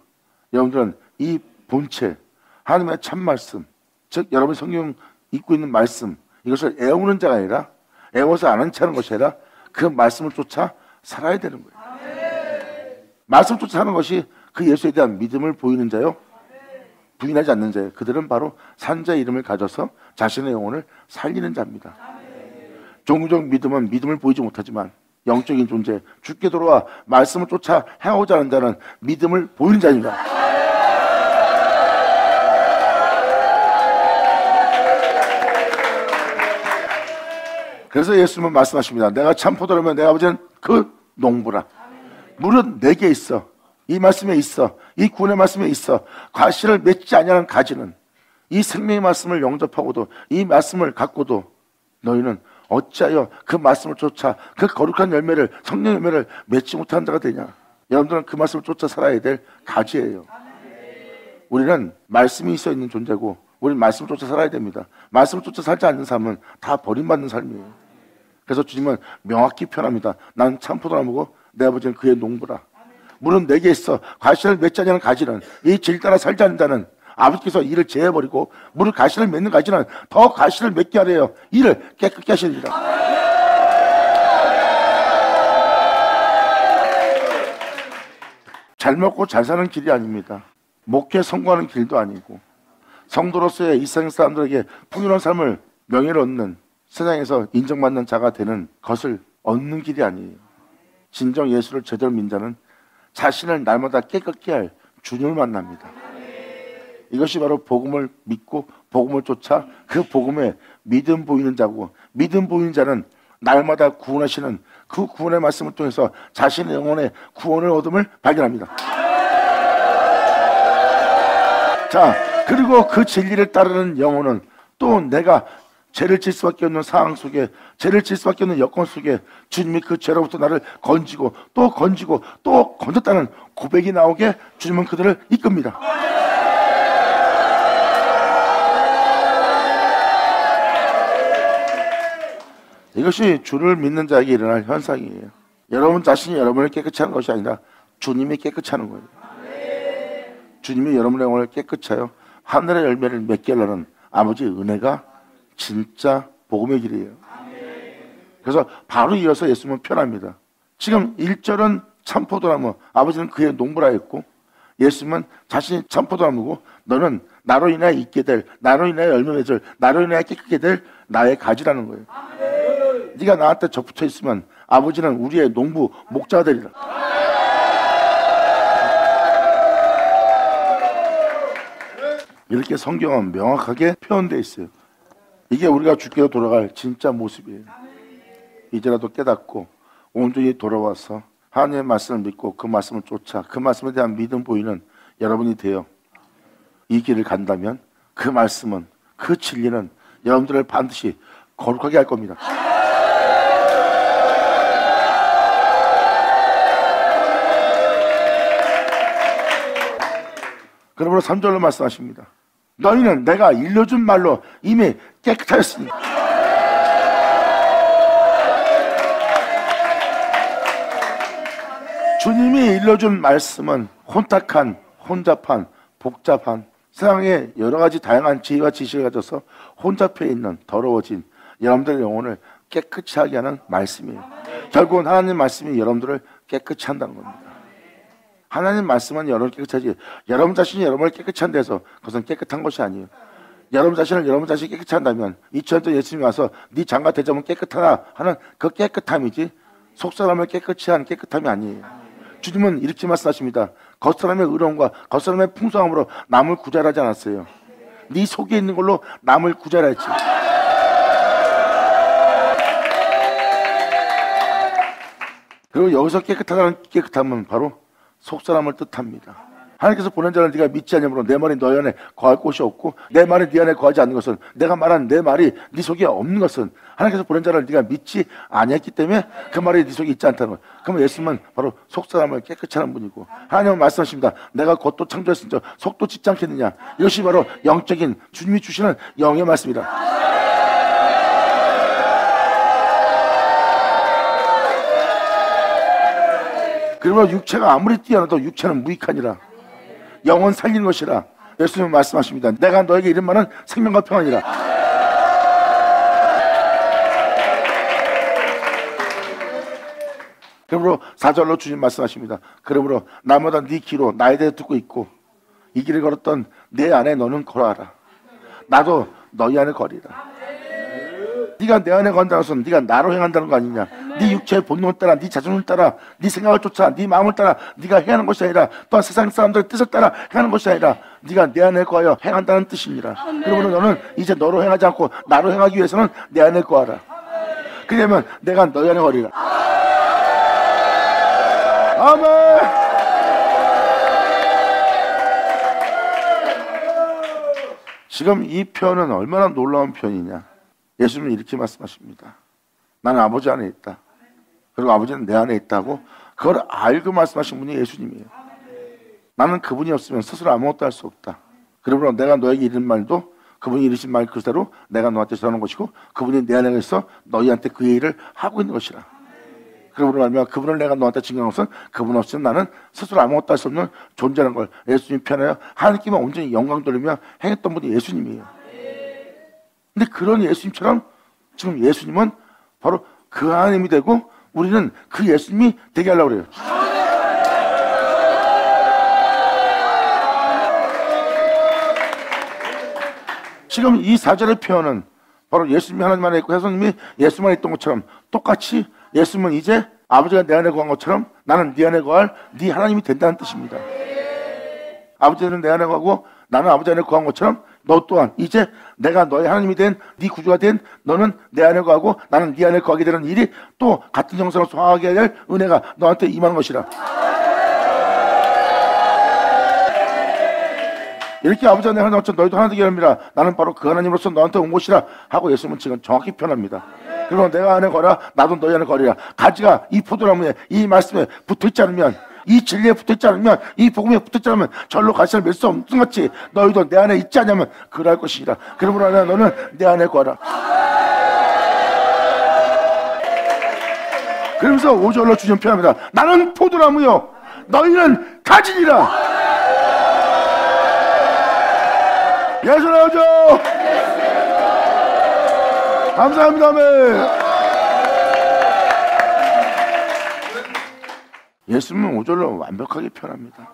여러분들은 이 본체 하나님의 참 말씀, 즉 여러분 성경 읽고 있는 말씀 이것을 애우는 자가 아니라 애워서 아는 체 하는 것이 아니라 그 말씀을 쫓아 살아야 되는 거예요. 말씀을 쫓아 사는 것이 그 예수에 대한 믿음을 보이는 자요 부인하지 않는 자예요. 그들은 바로 산자의 이름을 가져서 자신의 영혼을 살리는 자입니다. 종교적 믿음은 믿음을 보이지 못하지만 영적인 존재, 주께 돌아와 말씀을 쫓아 행하고자 하는 자는 믿음을 보이는 자입니다. 그래서 예수님은 말씀하십니다. 내가 참 포도라면 내 아버지는 그 농부라. 물은 내게 있어. 이 말씀에 있어. 이 구원의 말씀에 있어. 과실을 맺지 아니하는 가지는 이 생명의 말씀을 영접하고도 이 말씀을 갖고도 너희는 어찌하여 그 말씀을 쫓아 그 거룩한 열매를 성령 열매를 맺지 못한 자가 되냐. 여러분들은 그 말씀을 쫓아 살아야 될 가지예요. 우리는 말씀이 있어 있는 존재고 우리는 말씀을 쫓아 살아야 됩니다. 말씀을 쫓아 살지 않는 삶은 다 버림받는 삶이에요. 그래서 주님은 명확히 표현합니다. 난 참 포도나무고 내 아버지는 그의 농부라. 물은 내게 있어. 과실을 맺지 않는 가지는 이 질 따라 살지 않는 자는 아버지께서 이를 제해버리고 물을 가시를 맺는 가지는 더 가시를 맺게 하래요. 이를 깨끗게 하십니다. 잘 먹고 잘 사는 길이 아닙니다. 목회 성공하는 길도 아니고 성도로서의 일상 사람들에게 풍요로운 삶을 명예를 얻는 세상에서 인정받는 자가 되는 것을 얻는 길이 아니에요. 진정 예수를 제대로 믿는 자는 자신을 날마다 깨끗게 할 주님을 만납니다. 이것이 바로 복음을 믿고 복음을 쫓아 그 복음에 믿음 보이는 자고 믿음 보이는 자는 날마다 구원하시는 그 구원의 말씀을 통해서 자신의 영혼의 구원을 얻음을 발견합니다. 자, 그리고 그 진리를 따르는 영혼은 또 내가 죄를 질 수밖에 없는 상황 속에, 죄를 질 수밖에 없는 여건 속에 주님이 그 죄로부터 나를 건지고 또 건지고 또 건졌다는 고백이 나오게 주님은 그들을 이끕니다. 이것이 주를 믿는 자에게 일어날 현상이에요. 여러분 자신이 여러분을 깨끗이 하는 것이 아니라 주님이 깨끗이 하는 거예요. 주님이 여러분의 영혼을 깨끗이 하여 하늘의 열매를 맺게 하려는 아버지의 은혜가 진짜 복음의 길이에요. 그래서 바로 이어서 예수님은 표현합니다. 지금 1절은 참포도나무, 아버지는 그의 농부라 했고, 예수님은 자신이 참포도나무고 너는 나로 인하여 있게 될, 나로 인하여 열매 맺을, 나로 인하여 깨끗게 될 나의 가지라는 거예요. 네가 나한테 접붙어 있으면 아버지는 우리의 농부, 목자가 되리라. 이렇게 성경은 명확하게 표현되어 있어요. 이게 우리가 주께로 돌아갈 진짜 모습이에요. 이제라도 깨닫고 온전히 돌아와서 하나님의 말씀을 믿고 그 말씀을 쫓아 그 말씀에 대한 믿음 보이는 여러분이 되어 이 길을 간다면 그 말씀은, 그 진리는 여러분들을 반드시 거룩하게 할 겁니다. 그러므로 3절로 말씀하십니다. 너희는 내가 일러준 말로 이미 깨끗하였으니. 주님이 일러준 말씀은 혼탁한, 혼잡한, 복잡한 세상에 여러 가지 다양한 지혜와 지식을 가져서 혼잡해 있는 더러워진 여러분들의 영혼을 깨끗이 하게 하는 말씀이에요. 결국은 하나님 말씀이 여러분들을 깨끗이 한다는 겁니다. 하나님 말씀은 여러분을 깨끗하지, 여러분 자신이 여러분을 깨끗이 한다해서 그것은 깨끗한 것이 아니에요. 여러분 자신을 여러분 자신이 깨끗이 한다면 2000년 전 예수님이 와서 네 장과 대접은 깨끗하다 하는 그 깨끗함이지 속사람을 깨끗이 하는 깨끗함이 아니에요. 주님은 이렇게 말씀하십니다. 겉사람의 의로움과 겉사람의 풍성함으로 남을 구잘하지 않았어요. 네 속에 있는 걸로 남을 구잘했지. 그리고 여기서 깨끗하다는 깨끗함은 바로 속사람을 뜻합니다. 하나님께서 보낸 자를 네가 믿지 않으므로 내 말이 너희 안에 거할 곳이 없고 내 말이 네 안에 거하지 않는 것은, 내가 말한 내 말이 네 속에 없는 것은 하나님께서 보낸 자를 네가 믿지 아니했기 때문에 그 말이 네 속에 있지 않다는 거예요. 그러면 예수님은 바로 속사람을 깨끗이 하는 분이고, 하나님은 말씀하십니다. 내가 겉도 창조했으니 속도 짓지 않겠느냐. 이것이 바로 영적인 주님이 주시는 영의 말씀이다. 그러므로 육체가 아무리 뛰어나도 육체는 무익하니라. 영혼 살리는 것이라. 예수님은 말씀하십니다. 내가 너에게 이른 말은 생명과 평안이라. 그러므로 4절로 주님 말씀하십니다. 그러므로 나보다 네 귀로 나에 대해 듣고 있고 이 길을 걸었던 내 안에 너는 걸어라. 나도 너희 안에 거리라. 네가 내 안에 건다는 것은 네가 나로 행한다는 거 아니냐. 네 육체의 본능을 따라, 네 자존을 따라, 네 생각을 쫓아, 네 마음을 따라 네가 행하는 것이 아니라, 또한 세상 사람들의 뜻을 따라 행하는 것이 아니라 네가 내 안에 거하여 행한다는 뜻입니다. 그러므로 너는 이제 너로 행하지 않고 나로 행하기 위해서는 내 안에 거하라. 그러면 내가 너희 안에 거리라. 아멘. 지금 이 표현은 얼마나 놀라운 표현이냐. 예수님은 이렇게 말씀하십니다. 나는 아버지 안에 있다. 그리고 아버지는 내 안에 있다고 그걸 알고 말씀하신 분이 예수님이에요. 나는 그분이 없으면 스스로 아무것도 할 수 없다. 그러므로 내가 너에게 이른 말도 그분이 이르신 말 그대로 내가 너한테 전하는 것이고 그분이 내 안에 있어 너희한테 그 일을 하고 있는 것이라. 그러므로 말미암아 그분을 내가 너한테 증거한 것은 그분 없으면 나는 스스로 아무것도 할 수 없는 존재라는 걸 예수님 편하여 하나님께만 온전히 영광 돌리며 행했던 분이 예수님이에요. 근데 그런 예수님처럼 지금 예수님은 바로 그 하나님이 되고 우리는 그 예수님이 되게 하려고 그래요. 지금 이 4절의 표현은 바로 예수님이 하나님 안에 있고 예수님이 예수만 있던 것처럼 똑같이 예수님은 이제 아버지가 내 안에 거한 것처럼 나는 네 안에 거할 네 하나님이 된다는 뜻입니다. 아버지는 내 안에 거하고 나는 아버지 안에 거한 것처럼 너 또한 이제 내가 너의 하나님이 된 네 구주가 된 너는 내 안에 거하고 나는 네 안에 거하게 되는 일이 또 같은 형상으로 소화하게 될 은혜가 너한테 임하는 것이라. 이렇게 아버지가 내 하나님 것처럼 너희도 하나 되게 합니다. 나는 바로 그 하나님으로서 너한테 온 것이라 하고 예수님은 지금 정확히 표현합니다. 그리고 내가 안에 거라 나도 너희 안에 거리라. 가지가 이 포도나무에 이 말씀에 붙어있지 않으면, 이 진리에 붙어있지 않으면, 이 복음에 붙어있지 않으면 절로 가시를 맺을 수 없는 것이 너희도 내 안에 있지 않냐면 그럴 것이라. 그러므로 너는 내 안에 거라. 그러면서 5절로 주님 표현합니다. 나는 포도나무요 너희는 가지니라. 예수 나오죠. 감사합니다. 아멘. 예수님은 5절로 완벽하게 표현합니다.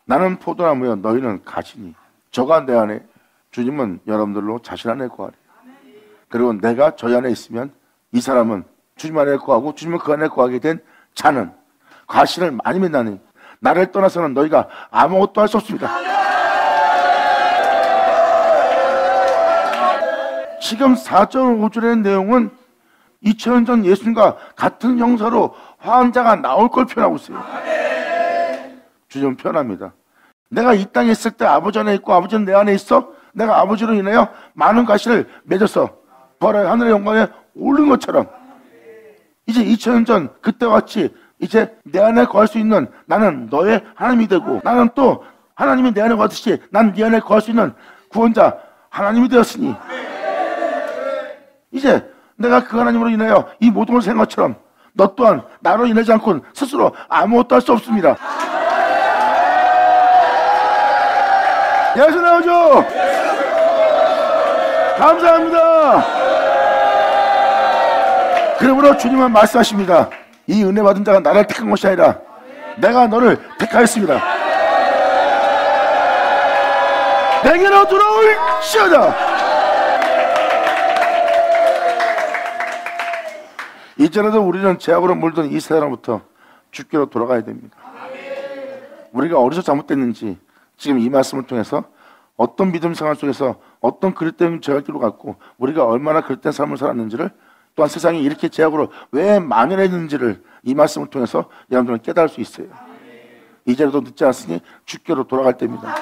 나는 포도나무요 너희는 가지니. 저가 내 안에, 주님은 여러분들로 자신 안에 거하리. 그리고 내가 저희 안에 있으면 이 사람은 주님 안에 거하고 주님은 그 안에 거하게 된 자는 과실을 많이 맺나니 나를 떠나서는 너희가 아무것도 할 수 없습니다. 지금 4절 5절의 내용은 2000년 전 예수님과 같은 형사로 화환자가 나올 걸 표현하고 있어요. 주님은 표현합니다. 내가 이 땅에 있을 때 아버지 안에 있고 아버지는 내 안에 있어. 내가 아버지로 인하여 많은 과실을 맺어서 부활의 하늘의 영광에 오른 것처럼 이제 2000년 전 그때와 같이 이제 내 안에 거할 수 있는 나는 너의 하나님이 되고, 나는 또 하나님이 내 안에 거하듯이 난 네 안에 거할 수 있는 구원자 하나님이 되었으니 이제 내가 그 하나님으로 인하여 이 모든 걸 생각 것처럼 너 또한 나로 인하지 않고는 스스로 아무것도 할 수 없습니다. 예수 나오죠. 감사합니다. 그러므로 주님은 말씀하십니다. 이 은혜 받은 자가 나를 택한 것이 아니라 내가 너를 택하였습니다. 내게로 돌아올지어다. 이제라도 우리는 죄악으로 물든 이 세상으로부터 주께로 돌아가야 됩니다. 우리가 어디서 잘못됐는지 지금 이 말씀을 통해서 어떤 믿음 생활 속에서 어떤 그릇된 죄악 길로 갔고 우리가 얼마나 그릇된 삶을 살았는지를, 또한 세상이 이렇게 죄악으로 왜 만연했는지를 이 말씀을 통해서 여러분들은 깨달을 수 있어요. 이제라도 늦지 않았으니 주께로 돌아갈 때입니다.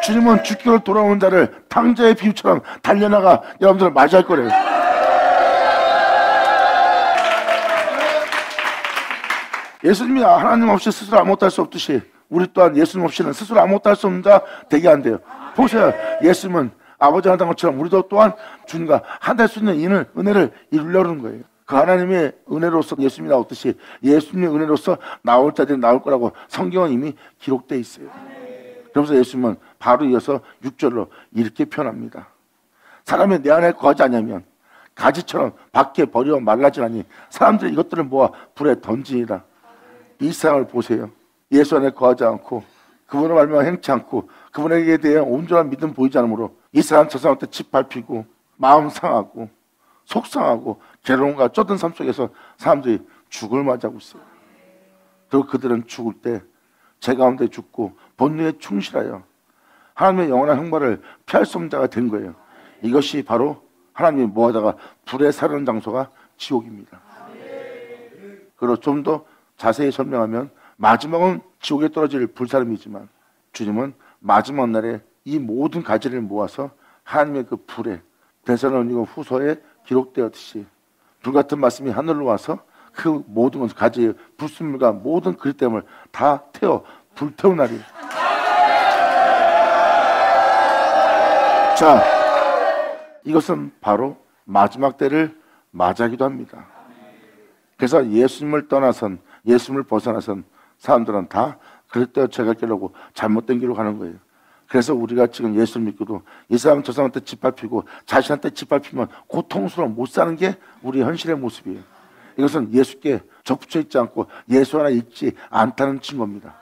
주님은 주께로 돌아오는 자를 탕자의 비유처럼 달려나가 여러분들을 맞이할 거래요. 예수님이 하나님 없이 스스로 아무것도 할 수 없듯이 우리 또한 예수님 없이는 스스로 아무것도 할 수 없는 자 되게 안 돼요. 보세요. 예수님은 아버지 하던 것처럼 우리도 또한 주님과 할 수 있는 은혜를 이루려는 거예요. 그 하나님의 은혜로서 예수님이 나왔듯이 예수님의 은혜로서 나올 자들이 나올 거라고 성경은 이미 기록되어 있어요. 그러면서 예수님은 바로 이어서 6절로 이렇게 표현합니다. 사람이 내 안에 거하지 않으면 가지처럼 밖에 버리고 말라지나니 사람들이 이것들을 모아 불에 던지니라. 이 세상을 보세요. 예수 안에 거하지 않고 그분을 말미암아 행치 않고 그분에게 대해 온전한 믿음 보이지 않으므로 이 사람 저 사람한테 짓밟히고 마음 상하고 속상하고 괴로움과 쩌든 삶 속에서 사람들이 죽을 맞이하고 있어요. 그리고 그들은 죽을 때 제 가운데 죽고 본능에 충실하여 하나님의 영원한 형벌을 피할 수 없는 자가 된 거예요. 이것이 바로 하나님이 모아다가 불에 사르는 장소가 지옥입니다. 그리고 좀 더 자세히 설명하면 마지막은 지옥에 떨어질 불사름이지만 주님은 마지막 날에 이 모든 가지를 모아서 하나님의 그 불에, 데살로니가 후서에 기록되었듯이 불같은 말씀이 하늘로 와서 그 모든 것을 가지의 불순물과 모든 그릇됨을 다 태워 불태운 날이에요. 자, 이것은 바로 마지막 때를 맞이하기도 합니다. 그래서 예수님을 떠나선, 예수님을 벗어나선 사람들은 다 그릇되어 죄가 길라고 잘못된 길로 가는 거예요. 그래서 우리가 지금 예수를 믿고도 이 사람 저 사람한테 짓밟히고 자신한테 짓밟히면 고통스러워 못 사는 게 우리 현실의 모습이에요. 이것은 예수께 접붙여 있지 않고 예수 안에 있지 않다는 증거입니다.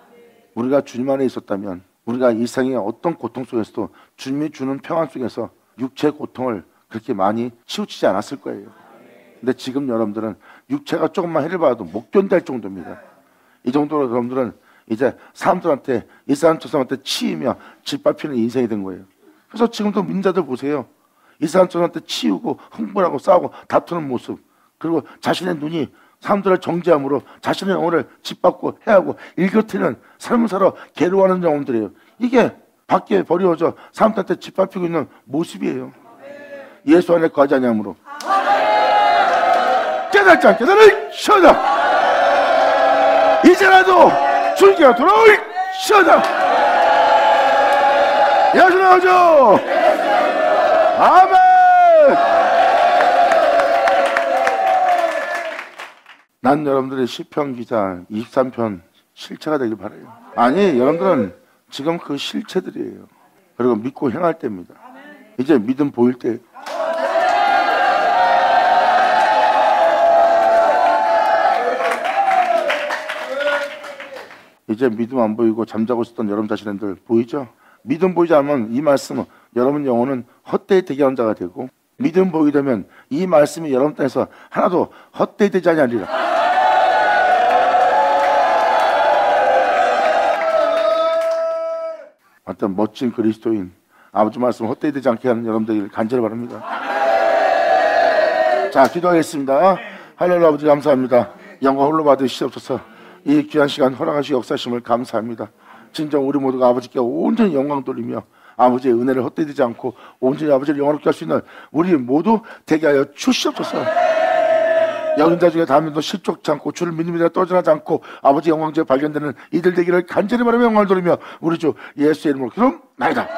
우리가 주님 안에 있었다면 우리가 이 세상의 어떤 고통 속에서도 주님이 주는 평안 속에서 육체의 고통을 그렇게 많이 치우치지 않았을 거예요. 근데 지금 여러분들은 육체가 조금만 해를 봐도 못 견딜 정도입니다. 이 정도로 여러분들은 이제 사람들한테 이 사람 저 사람한테 치이며 짓밟히는 인생이 된 거예요. 그래서 지금도 민자들 보세요. 이 사람 저 사람한테 치우고 흥분하고 싸우고 다투는 모습, 그리고 자신의 눈이 사람들을 정죄함으로 자신의 영혼을 짓밟고 해하고 일그러뜨리는 삶을 살아 괴로워하는 영혼들이에요. 이게 밖에 버려져 사람들한테 짓밟히고 있는 모습이에요. 예수 안에 거하지 아니함으로 깨닫지 않게 나를 시원하 이제라도 줄기가 돌아올 시원하 예수 나오죠. 아멘. 난 여러분들의 시편 기자 23편 실체가 되길 바라요. 아니, 여러분들은 지금 그 실체들이에요. 그리고 믿고 행할 때입니다. 이제 믿음 보일 때. 이제 믿음 안 보이고 잠자고 있었던 여러분 자신들 보이죠? 믿음 보이지 않으면 이 말씀은 여러분 영혼은 헛되이 대기하는 자가 되고, 믿음 보이게 되면 이 말씀이 여러분 땅에서 하나도 헛되이 되지 아니하리라. 어떤 멋진 그리스도인 아버지 말씀 헛되이 되지 않게 하는 여러분들 간절히 바랍니다. 자, 기도하겠습니다. 할렐루야. 아버지 감사합니다. 영광 홀로 받으시옵소서. 이 귀한 시간 허락하시고 역사심을 감사합니다. 진정 우리 모두가 아버지께 온전히 영광 돌리며 아버지의 은혜를 헛되이 되지 않고 온전히 아버지를 영원롭게 할 수 있는 우리 모두 되게 하여 주시옵소서. 여긴 자 중에 다음에도 실족치 않고 주를 믿는 믿음에 떠져나지 않고 아버지 영광제에 발견되는 이들 되기를 간절히 바라며 영광을 돌리며 우리 주 예수의 이름으로 기도합나이다.